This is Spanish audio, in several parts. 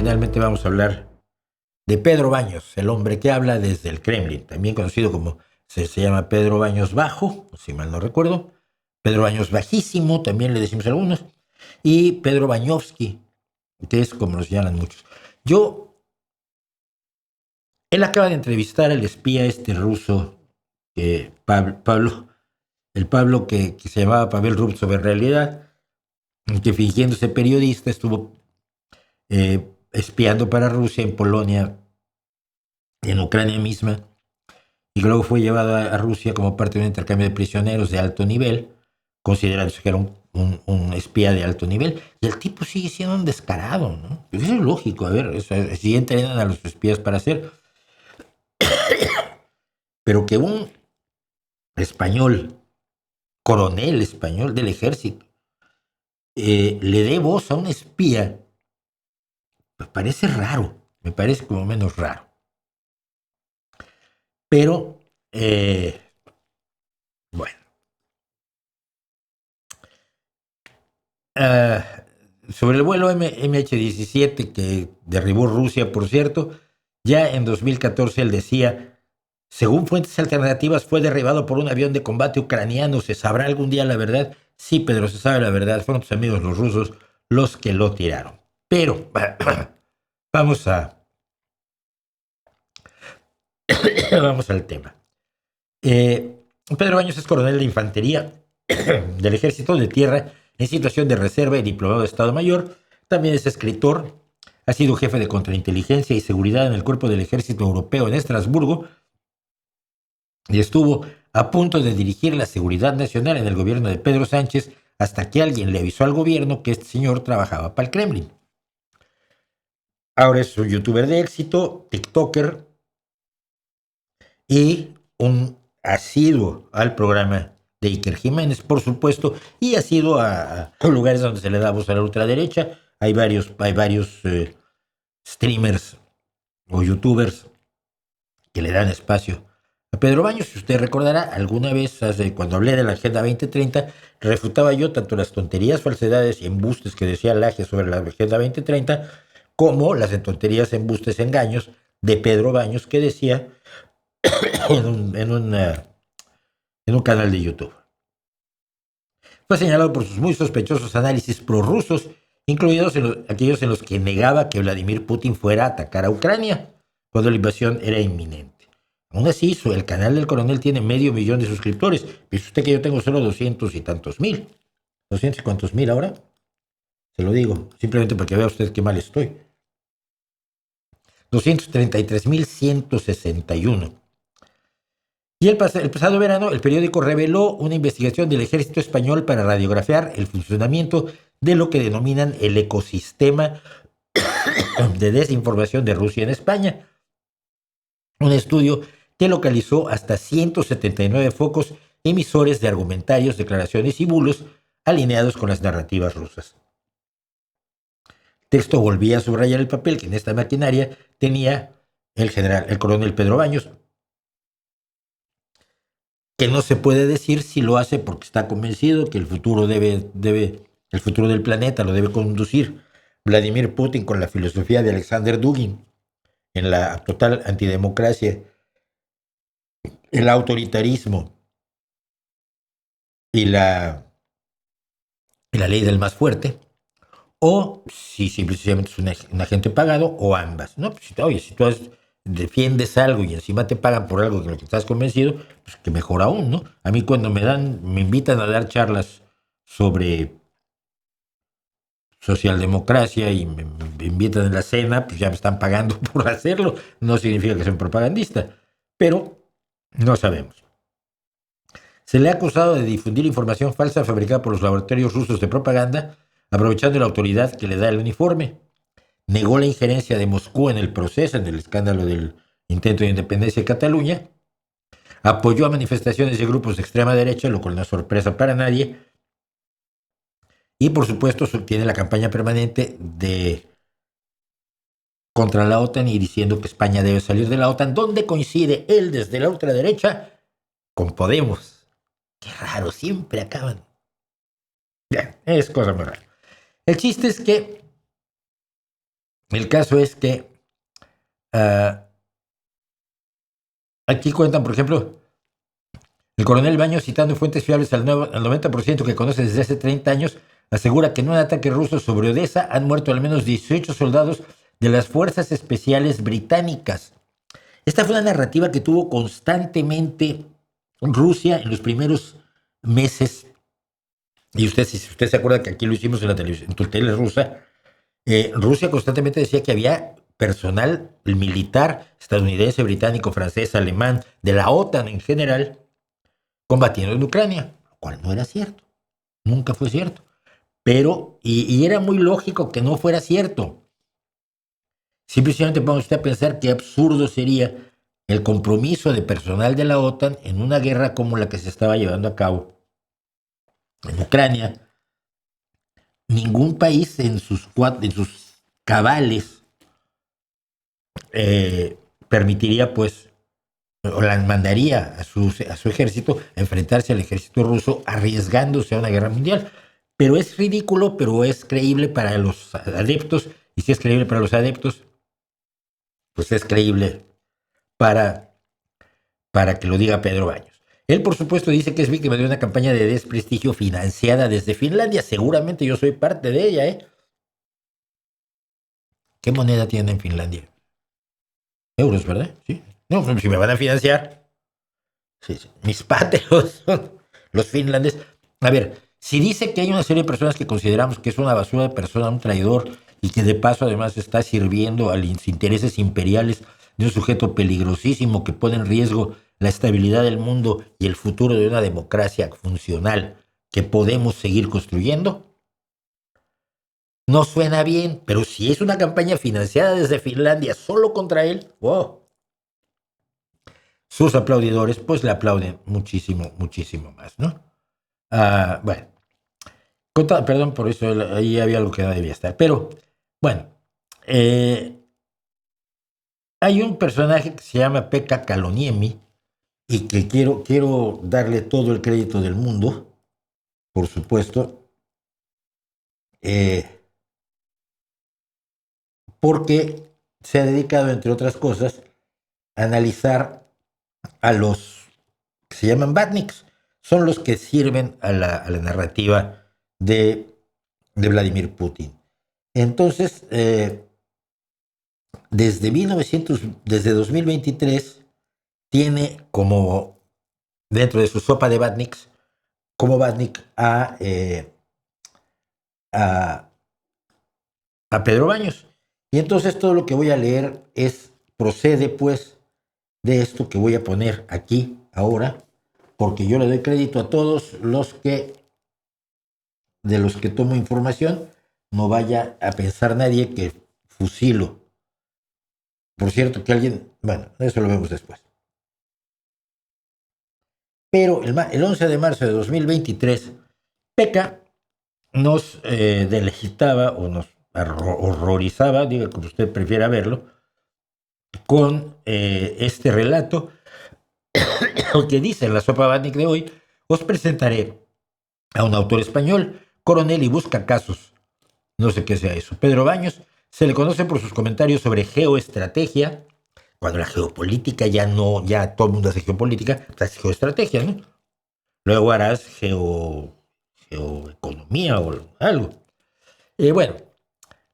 finalmente vamos a hablar de Pedro Baños, el hombre que habla desde el Kremlin, también conocido como se llama Pedro Baños Bajo, si mal no recuerdo, Pedro Baños Bajísimo, también le decimos algunos, y Pedro Bañovsky, que es como lo señalan muchos. Él acaba de entrevistar al espía ruso, el Pablo que se llamaba Pavel Rubtsov en realidad, que fingiéndose periodista estuvo espiando para Rusia en Polonia, en Ucrania misma, y que luego fue llevado a Rusia como parte de un intercambio de prisioneros de alto nivel, considerándose que era un espía de alto nivel, y el tipo sigue siendo un descarado, ¿no? Eso es lógico, a ver, si entrenan a los espías para hacer, pero que un español, coronel español del ejército, le dé voz a un espía, me parece raro, me parece como menos raro. Pero, bueno. Sobre el vuelo MH17 que derribó Rusia, por cierto, ya en 2014 él decía, según fuentes alternativas, fue derribado por un avión de combate ucraniano. ¿Se sabrá algún día la verdad? Sí, Pedro, se sabe la verdad. Fueron tus amigos los rusos los que lo tiraron. Pero vamos vamos al tema. Pedro Baños es coronel de infantería del Ejército de Tierra en situación de reserva y diplomado de Estado Mayor. También es escritor. Ha sido jefe de contrainteligencia y seguridad en el Cuerpo del Ejército Europeo en Estrasburgo y estuvo a punto de dirigir la seguridad nacional en el gobierno de Pedro Sánchez hasta que alguien le avisó al gobierno que este señor trabajaba para el Kremlin. Ahora es un youtuber de éxito, tiktoker y un asiduo al programa de Iker Jiménez, por supuesto, y asiduo a lugares donde se le da voz a la ultraderecha. Hay varios streamers o youtubers que le dan espacio a Pedro Baños. Si usted recordará, alguna vez, cuando hablé de la Agenda 2030, refutaba yo tanto las tonterías, falsedades y embustes que decía Laje sobre la Agenda 2030, como las tonterías, embustes, engaños de Pedro Baños, que decía en un canal de YouTube. Fue señalado por sus muy sospechosos análisis prorrusos, incluidos aquellos en los que negaba que Vladimir Putin fuera a atacar a Ucrania cuando la invasión era inminente. Aún así, el canal del coronel tiene 500,000 de suscriptores. ¿Piensa usted que yo tengo solo 200 y tantos mil? ¿200 y cuántos mil ahora? Se lo digo, simplemente para que vea usted qué mal estoy. 233,161. Y el pasado verano, el periódico reveló una investigación del Ejército Español para radiografiar el funcionamiento de lo que denominan el ecosistema de desinformación de Rusia en España. Un estudio que localizó hasta 179 focos emisores de argumentarios, declaraciones y bulos alineados con las narrativas rusas. El texto volvía a subrayar el papel que en esta maquinaria tenía el coronel Pedro Baños, que no se puede decir si lo hace porque está convencido que el futuro el futuro del planeta lo debe conducir Vladimir Putin con la filosofía de Alexander Dugin en la total antidemocracia, el autoritarismo y la ley del más fuerte, o si simplemente es un agente pagado, o ambas, ¿no? Pues, oye, si tú defiendes algo y encima te pagan por algo de lo que estás convencido, pues que mejor aún, ¿no? A mí cuando me invitan a dar charlas sobre socialdemocracia y me invitan en la cena, pues ya me están pagando por hacerlo. No significa que sea un propagandista, pero no sabemos. Se le ha acusado de difundir información falsa fabricada por los laboratorios rusos de propaganda, aprovechando la autoridad que le da el uniforme. Negó la injerencia de Moscú en el proceso, en el escándalo del intento de independencia de Cataluña. Apoyó a manifestaciones de grupos de extrema derecha, lo cual no es sorpresa para nadie. Y por supuesto tiene la campaña permanente contra la OTAN y diciendo que España debe salir de la OTAN, donde coincide él desde la ultraderecha con Podemos. Qué raro, siempre acaban. Bien, es cosa muy rara. El chiste es que El caso es que aquí cuentan, por ejemplo, el coronel Baños, citando fuentes fiables al 90% que conoce desde hace 30 años, asegura que en un ataque ruso sobre Odessa han muerto al menos 18 soldados de las fuerzas especiales británicas. Esta fue una narrativa que tuvo constantemente Rusia en los primeros meses. Y usted, si usted se acuerda que aquí lo hicimos en la televisión, en tu tele rusa, Rusia constantemente decía que había personal militar estadounidense, británico, francés, alemán, de la OTAN en general, combatiendo en Ucrania, lo cual no era cierto, nunca fue cierto. Pero, y era muy lógico que no fuera cierto. Simplemente vamos a pensar qué absurdo sería el compromiso de personal de la OTAN en una guerra como la que se estaba llevando a cabo en Ucrania. Ningún país en sus cabales permitiría, pues, o la mandaría a su ejército a enfrentarse al ejército ruso arriesgándose a una guerra mundial. Pero es ridículo, pero es creíble para los adeptos, y si es creíble para los adeptos, pues es creíble para que lo diga Pedro Baños. Él, por supuesto, dice que es víctima de una campaña de desprestigio financiada desde Finlandia. Seguramente yo soy parte de ella, ¿eh? ¿Qué moneda tiene en Finlandia? Euros, ¿verdad? Sí. No, pues si me van a financiar. Sí, sí. Mis patrios son los finlandeses. A ver, si dice que hay una serie de personas que consideramos que es una basura de persona, un traidor, y que de paso además está sirviendo a los intereses imperiales de un sujeto peligrosísimo que pone en riesgo la estabilidad del mundo y el futuro de una democracia funcional que podemos seguir construyendo, no suena bien, pero si es una campaña financiada desde Finlandia solo contra él, wow, sus aplaudidores pues le aplauden muchísimo, muchísimo más, ¿no? Bueno, perdón por eso, ahí había algo que no debía estar, pero bueno, hay un personaje que se llama Pekka Kaloniemi y que quiero darle todo el crédito del mundo, por supuesto, porque se ha dedicado, entre otras cosas, a analizar a los que se llaman Batniks. Son los que sirven a la narrativa de Vladimir Putin. Entonces, desde 2023, tiene como, dentro de su sopa de Batniks, como Batnik a Pedro Baños. Y entonces todo lo que voy a leer procede pues de esto que voy a poner aquí ahora, porque yo le doy crédito a todos de los que tomo información, no vaya a pensar nadie que fusilo. Por cierto, que alguien, bueno, eso lo vemos después. Pero el 11 de marzo de 2023, Pekka nos deleitaba o nos horrorizaba, diga como usted prefiera verlo, con este relato que dice en la sopa Batnik de hoy: os presentaré a un autor español, coronel y busca casos. No sé qué sea eso. Pedro Baños se le conoce por sus comentarios sobre geoestrategia, cuando la geopolítica ya todo el mundo hace geopolítica, es geoestrategia, ¿no? Luego harás geoeconomía o algo. Bueno,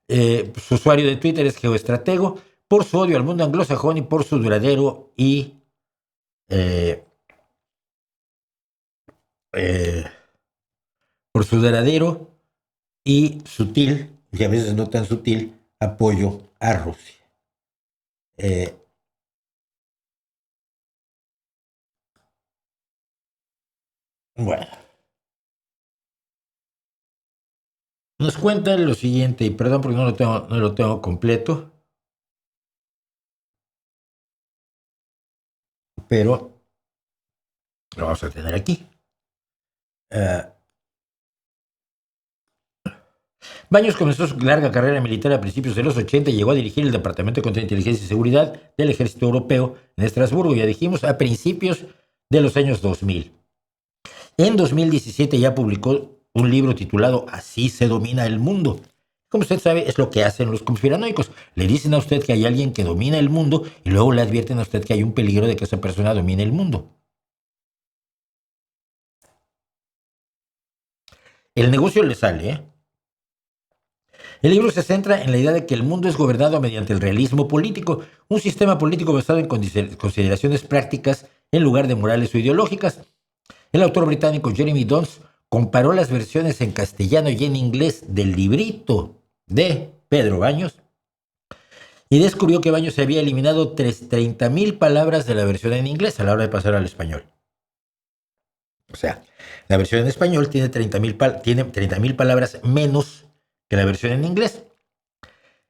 su usuario de Twitter es geoestratego, por su odio al mundo anglosajón y por su duradero y por su duradero y sutil, y a veces no tan sutil, apoyo a Rusia. Bueno, nos cuenta lo siguiente, y perdón porque no lo tengo completo, pero lo vamos a tener aquí. Baños comenzó su larga carrera militar a principios de los 80 y llegó a dirigir el Departamento de Contrainteligencia y Seguridad del Ejército Europeo en Estrasburgo, ya dijimos, a principios de los años 2000. En 2017 ya publicó un libro titulado Así se domina el mundo, Como usted sabe, es lo que hacen los conspiranoicos. Le dicen a usted que hay alguien que domina el mundo y luego le advierten a usted que hay un peligro de que esa persona domine el mundo. El negocio le sale, ¿eh? El libro se centra en la idea de que el mundo es gobernado mediante el realismo político, un sistema político basado en consideraciones prácticas en lugar de morales o ideológicas. El autor británico Jeremy Dons comparó las versiones en castellano y en inglés del librito de Pedro Baños y descubrió que Baños se había eliminado 30.000 palabras de la versión en inglés a la hora de pasar al español. O sea, la versión en español tiene 30.000 palabras menos que la versión en inglés.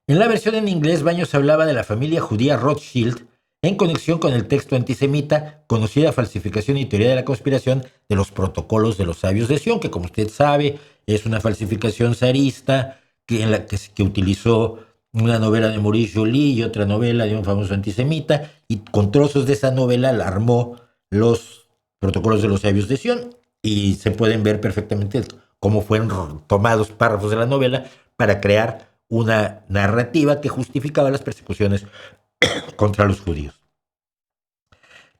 En la versión en inglés, Baños hablaba de la familia judía Rothschild en conexión con el texto antisemita, conocida falsificación y teoría de la conspiración de los protocolos de los sabios de Sion, que como usted sabe es una falsificación zarista que utilizó una novela de Maurice Joly y otra novela de un famoso antisemita, y con trozos de esa novela la armó los protocolos de los sabios de Sion, y se pueden ver perfectamente cómo fueron tomados párrafos de la novela para crear una narrativa que justificaba las persecuciones contra los judíos,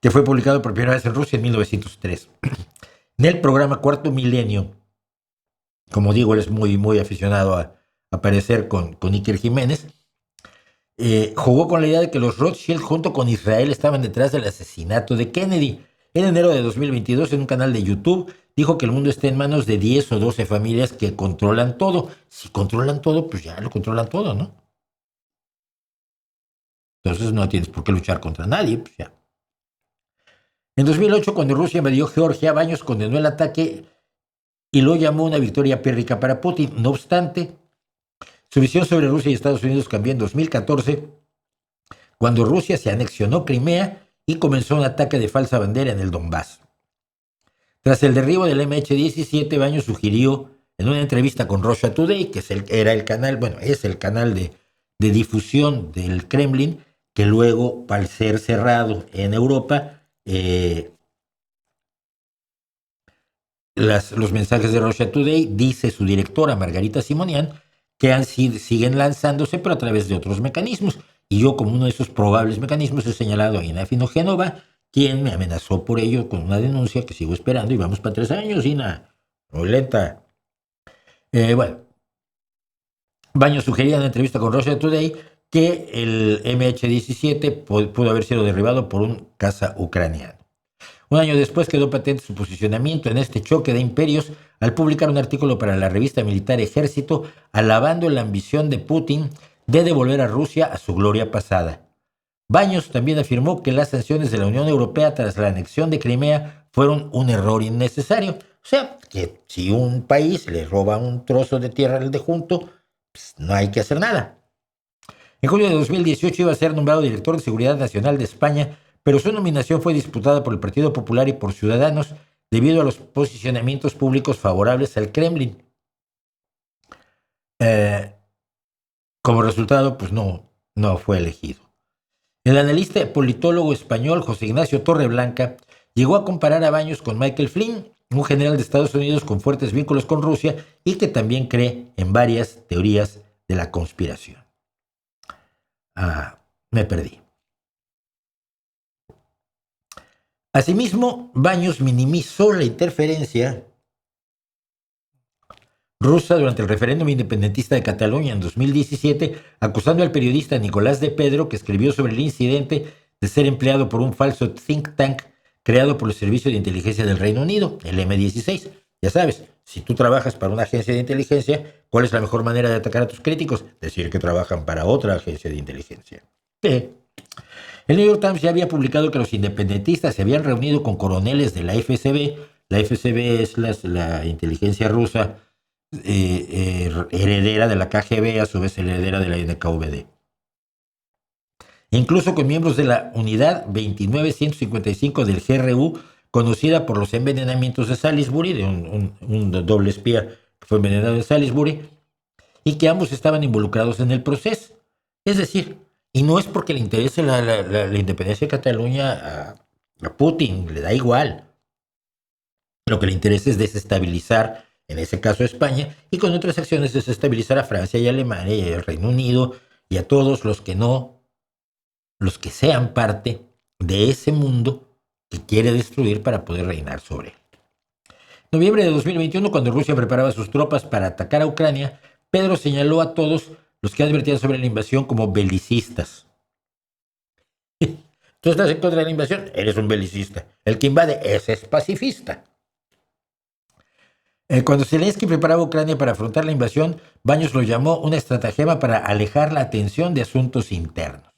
que fue publicado por primera vez en Rusia en 1903. En el programa Cuarto Milenio, como digo, él es muy aficionado a aparecer con Iker Jiménez, jugó con la idea de que los Rothschild junto con Israel estaban detrás del asesinato de Kennedy. En enero de 2022, en un canal de YouTube, dijo que el mundo está en manos de 10 o 12 familias que controlan todo. Si controlan todo, pues ya lo controlan todo, ¿no? Entonces no tienes por qué luchar contra nadie, pues ya. En 2008, cuando Rusia invadió Georgia, Baños condenó el ataque y lo llamó una victoria pírrica para Putin. No obstante, su visión sobre Rusia y Estados Unidos cambió en 2014, cuando Rusia se anexionó Crimea y comenzó un ataque de falsa bandera en el Donbass. Tras el derribo del MH17, Baños sugirió en una entrevista con Russia Today, que es el canal de difusión del Kremlin, que luego, al ser cerrado en Europa, los mensajes de Russia Today, dice su directora Margarita Simonian, que siguen lanzándose, pero a través de otros mecanismos. Y yo, como uno de esos probables mecanismos, he señalado a Ina Finogénova, quien me amenazó por ello con una denuncia que sigo esperando, y vamos para 3 años, Ina. Muy lenta. Baños sugería en una entrevista con Russia Today que el MH17 pudo haber sido derribado por un caza ucraniano. Un año después quedó patente su posicionamiento en este choque de imperios al publicar un artículo para la revista militar Ejército alabando la ambición de Putin de devolver a Rusia a su gloria pasada. Baños también afirmó que las sanciones de la Unión Europea tras la anexión de Crimea fueron un error innecesario. O sea, que si un país le roba un trozo de tierra al de junto, pues no hay que hacer nada. En julio de 2018 iba a ser nombrado director de Seguridad Nacional de España, pero su nominación fue disputada por el Partido Popular y por Ciudadanos debido a los posicionamientos públicos favorables al Kremlin. Como resultado, pues no fue elegido. El analista politólogo español José Ignacio Torreblanca llegó a comparar a Baños con Michael Flynn, un general de Estados Unidos con fuertes vínculos con Rusia y que también cree en varias teorías de la conspiración. Me perdí. Asimismo, Baños minimizó la interferencia rusa durante el referéndum independentista de Cataluña en 2017, acusando al periodista Nicolás de Pedro, que escribió sobre el incidente, de ser empleado por un falso think tank creado por el Servicio de Inteligencia del Reino Unido, el M16. Ya sabes, si tú trabajas para una agencia de inteligencia, ¿cuál es la mejor manera de atacar a tus críticos? Decir que trabajan para otra agencia de inteligencia. El New York Times ya había publicado que los independentistas se habían reunido con coroneles de la FSB. La FSB es la inteligencia rusa, heredera de la KGB, a su vez heredera de la NKVD. Incluso con miembros de la unidad 29155 del GRU, conocida por los envenenamientos de Salisbury, de un doble espía que fue envenenado en Salisbury, y que ambos estaban involucrados en el proceso. Es decir, y no es porque le interese la independencia de Cataluña a Putin, le da igual. Lo que le interesa es desestabilizar en ese caso a España, y con otras acciones desestabilizar a Francia y a Alemania y al Reino Unido y a todos los que sean parte de ese mundo que quiere destruir para poder reinar sobre él. Noviembre de 2021, cuando Rusia preparaba sus tropas para atacar a Ucrania, Pedro señaló a todos los que advertían sobre la invasión como belicistas. Tú estás en contra de la invasión, eres un belicista. El que invade, ese es pacifista. Cuando Zelensky preparaba a Ucrania para afrontar la invasión, Baños lo llamó una estratagema para alejar la atención de asuntos internos.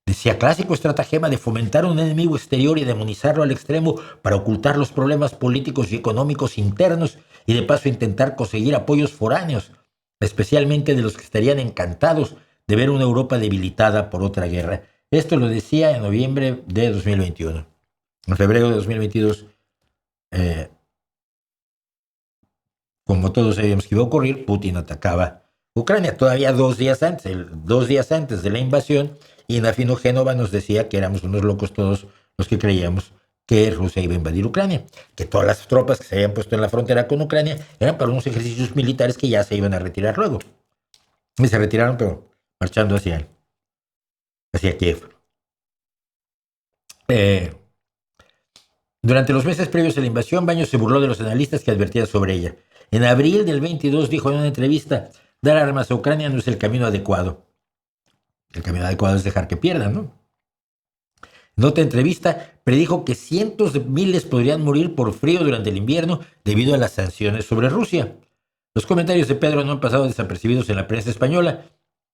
Decía, clásico estratagema de fomentar un enemigo exterior y demonizarlo al extremo para ocultar los problemas políticos y económicos internos y de paso intentar conseguir apoyos foráneos, especialmente de los que estarían encantados de ver una Europa debilitada por otra guerra. Esto lo decía en noviembre de 2021. En febrero de 2022, como todos sabíamos que iba a ocurrir, Putin atacaba Ucrania todavía 2 días antes de la invasión, y Nafino Génova nos decía que éramos unos locos todos los que creíamos que Rusia iba a invadir Ucrania, que todas las tropas que se habían puesto en la frontera con Ucrania eran para unos ejercicios militares que ya se iban a retirar luego. Y se retiraron, pero marchando hacia Kiev. Durante los meses previos a la invasión, Baños se burló de los analistas que advertían sobre ella. En abril del 22 dijo en una entrevista, dar armas a Ucrania no es el camino adecuado. El camino adecuado es dejar que pierdan, ¿no? En otra entrevista, predijo que cientos de miles podrían morir por frío durante el invierno debido a las sanciones sobre Rusia. Los comentarios de Pedro no han pasado desapercibidos en la prensa española.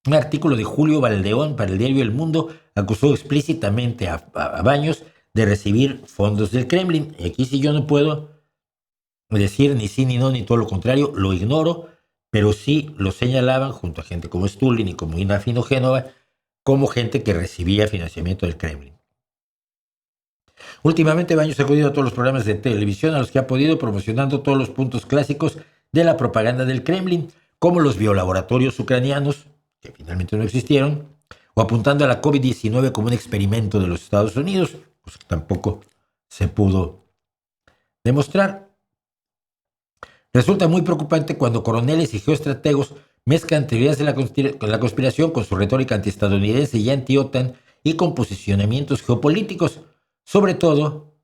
Un artículo de Julio Valdeón para el diario El Mundo acusó explícitamente a Baños de recibir fondos del Kremlin. Y aquí sí yo no puedo decir ni sí ni no, ni todo lo contrario, lo ignoro, pero sí lo señalaban junto a gente como Stulin y como Nafino Génova como gente que recibía financiamiento del Kremlin. Últimamente Baños ha acudido a todos los programas de televisión a los que ha podido, promocionando todos los puntos clásicos de la propaganda del Kremlin, como los biolaboratorios ucranianos, que finalmente no existieron, o apuntando a la COVID-19 como un experimento de los Estados Unidos, pues que tampoco se pudo demostrar. Resulta muy preocupante cuando coroneles y geoestrategos mezclan teorías de la conspiración con su retórica antiestadounidense y anti-OTAN y con posicionamientos geopolíticos, sobre todo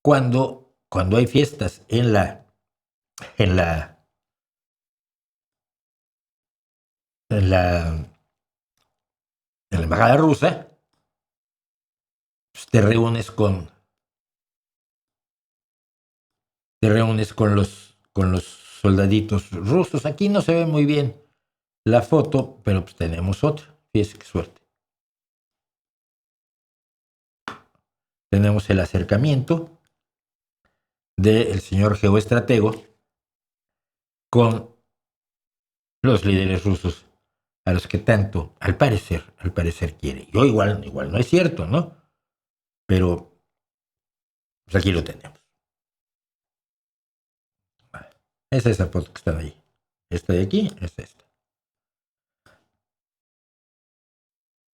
cuando hay fiestas en la embajada rusa, pues te reúnes con los soldaditos rusos. Aquí no se ve muy bien la foto, pero pues tenemos otra. Fíjese qué suerte. Tenemos el acercamiento del señor geoestratego con los líderes rusos a los que tanto, al parecer quiere. Yo igual no es cierto, ¿no? Pero pues aquí lo tenemos. Es esa foto que está ahí. Esta de aquí es esta.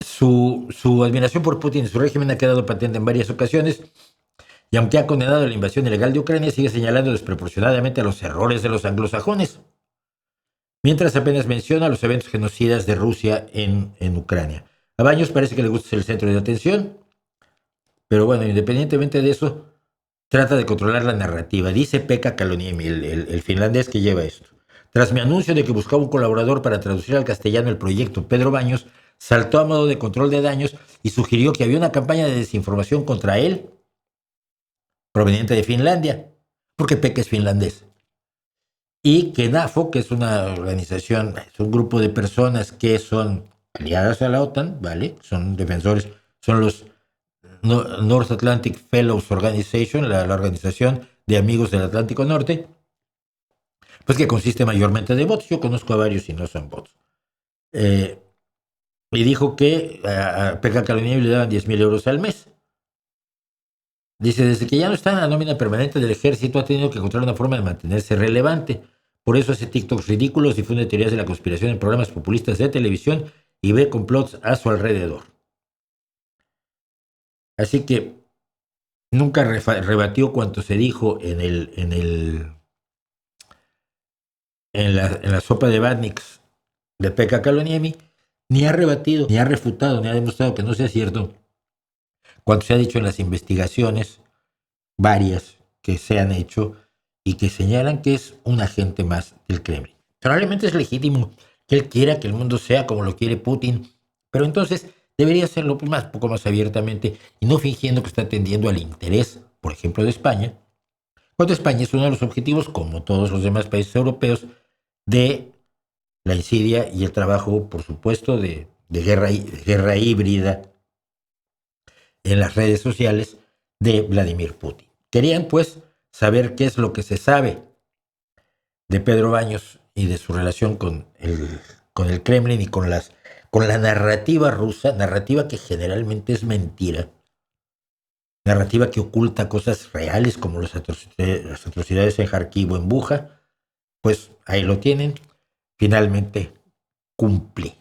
Su admiración por Putin y su régimen ha quedado patente en varias ocasiones, y aunque ha condenado la invasión ilegal de Ucrania, sigue señalando desproporcionadamente los errores de los anglosajones, mientras apenas menciona los eventos genocidas de Rusia en Ucrania. A Baños parece que le gusta ser el centro de atención, pero bueno, independientemente de eso, trata de controlar la narrativa. Dice Pekka Kaloniemi, el finlandés que lleva esto. Tras mi anuncio de que buscaba un colaborador para traducir al castellano el proyecto, Pedro Baños saltó a modo de control de daños y sugirió que había una campaña de desinformación contra él, proveniente de Finlandia, porque Pekka es finlandés. Y que NAFO, que es una organización, es un grupo de personas que son aliadas a la OTAN, ¿vale? Son defensores, son los North Atlantic Fellows Organization, la organización de amigos del Atlántico Norte, pues que consiste mayormente de bots. Yo conozco a varios y no son bots. Y dijo que a Pekka Kaloniemi le daban 10,000 euros al mes. Dice, desde que ya no está en la nómina permanente del ejército, ha tenido que encontrar una forma de mantenerse relevante. Por eso hace TikToks ridículos, difunde teorías de la conspiración en programas populistas de televisión y ve complots a su alrededor. Así que nunca rebatió cuanto se dijo en en la sopa de Badniks de Pekka Kaloniemi, ni ha rebatido, ni ha refutado, ni ha demostrado que no sea cierto cuando se ha dicho en las investigaciones varias que se han hecho y que señalan que es un agente más del Kremlin. Probablemente es legítimo que él quiera que el mundo sea como lo quiere Putin, pero entonces debería hacerlo un poco más abiertamente y no fingiendo que está atendiendo al interés, por ejemplo, de España, cuando España es uno de los objetivos, como todos los demás países europeos, de la insidia y el trabajo, por supuesto, de guerra híbrida en las redes sociales de Vladimir Putin. Querían, pues, saber qué es lo que se sabe de Pedro Baños y de su relación con el Kremlin y con la narrativa rusa, narrativa que generalmente es mentira, narrativa que oculta cosas reales como las atrocidades en Kharkiv o en Buja. Pues ahí lo tienen, finalmente cumplí.